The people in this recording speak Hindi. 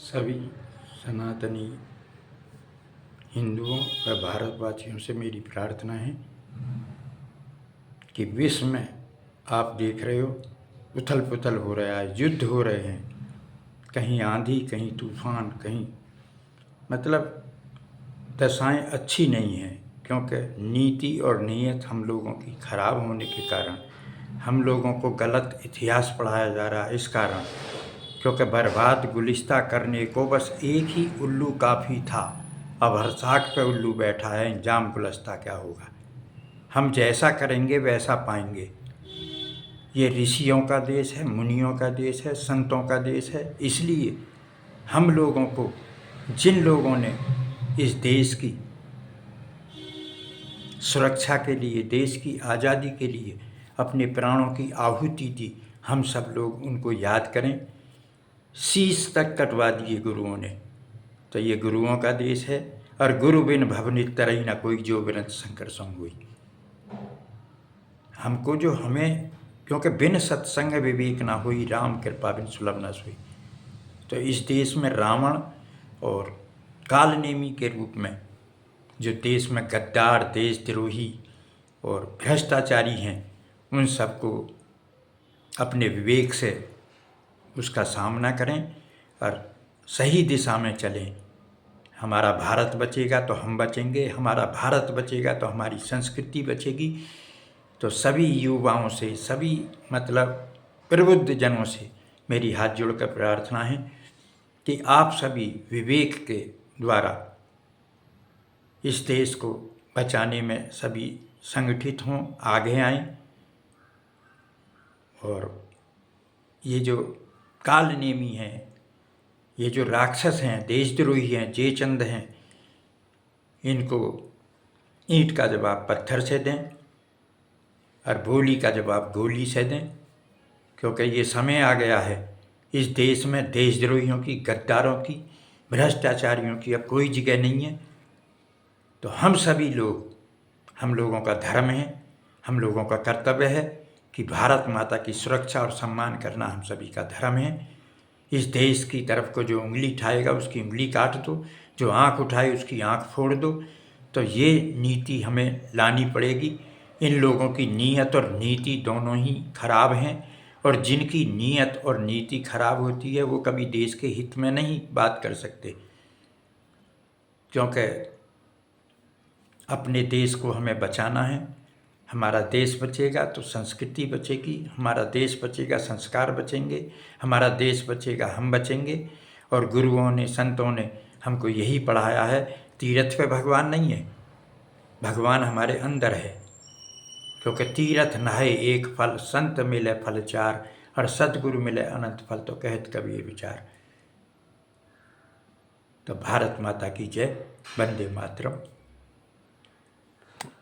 सभी सनातनी हिंदुओं व भारतवासियों से मेरी प्रार्थना है कि विश्व में आप देख रहे हो उथल पुथल हो रहा है, युद्ध हो रहे हैं, कहीं आंधी, कहीं तूफान, कहीं मतलब दशाएं अच्छी नहीं हैं, क्योंकि नीति और नीयत हम लोगों की खराब होने के कारण हम लोगों को गलत इतिहास पढ़ाया जा रहा है। इस कारण क्योंकि बर्बाद गुलिस्ता करने को बस एक ही उल्लू काफ़ी था, अब हर साख पे उल्लू बैठा है, इंजाम गुलस्ता क्या होगा। हम जैसा करेंगे वैसा पाएंगे। ये ऋषियों का देश है, मुनियों का देश है, संतों का देश है। इसलिए हम लोगों को, जिन लोगों ने इस देश की सुरक्षा के लिए, देश की आज़ादी के लिए अपने प्राणों की आहुति दी, हम सब लोग उनको याद करें। शीश तक कटवा दिए गुरुओं ने, तो ये गुरुओं का देश है। और गुरु बिन भवनित तरई न कोई, जो बिन शंकर संग हुई। हमको जो हमें, क्योंकि बिन सत्संग विवेक ना हुई, राम कृपा बिन सुलभ न सोई। तो इस देश में रावण और कालनेमी के रूप में जो देश में गद्दार, देशद्रोही और भ्रष्टाचारी हैं, उन सबको अपने विवेक से उसका सामना करें और सही दिशा में चलें। हमारा भारत बचेगा तो हम बचेंगे, हमारा भारत बचेगा तो हमारी संस्कृति बचेगी। तो सभी युवाओं से, सभी मतलब प्रबुद्ध जनों से मेरी हाथ जोड़कर प्रार्थना है कि आप सभी विवेक के द्वारा इस देश को बचाने में सभी संगठित हों, आगे आएं। और ये जो कालनेमी हैं, ये जो राक्षस हैं, देशद्रोही हैं, जयचंद हैं, इनको ईंट का जवाब पत्थर से दें और गोली का जवाब गोली से दें। क्योंकि ये समय आ गया है, इस देश में देशद्रोहियों की, गद्दारों की, भ्रष्टाचारियों की अब कोई जगह नहीं है। तो हम सभी लोग, हम लोगों का धर्म है, हम लोगों का कर्तव्य है कि भारत माता की सुरक्षा और सम्मान करना हम सभी का धर्म है। इस देश की तरफ को जो उंगली उठाएगा उसकी उंगली काट दो, जो आंख उठाए उसकी आंख फोड़ दो। तो ये नीति हमें लानी पड़ेगी। इन लोगों की नीयत और नीति दोनों ही खराब हैं, और जिनकी नीयत और नीति खराब होती है वो कभी देश के हित में नहीं बात कर सकते। क्योंकि अपने देश को हमें बचाना है। हमारा देश बचेगा तो संस्कृति बचेगी, हमारा देश बचेगा, संस्कार बचेंगे, हमारा देश बचेगा, हम बचेंगे। और गुरुओं ने, संतों ने हमको यही पढ़ाया है। तीर्थ पे भगवान नहीं है, भगवान हमारे अंदर है। क्योंकि तीर्थ नहाए एक फल, संत मिले फल चार, और सतगुरु मिले अनंत फल, तो कहत कबीर विचार। तो भारत माता की जय। वंदे मातरम।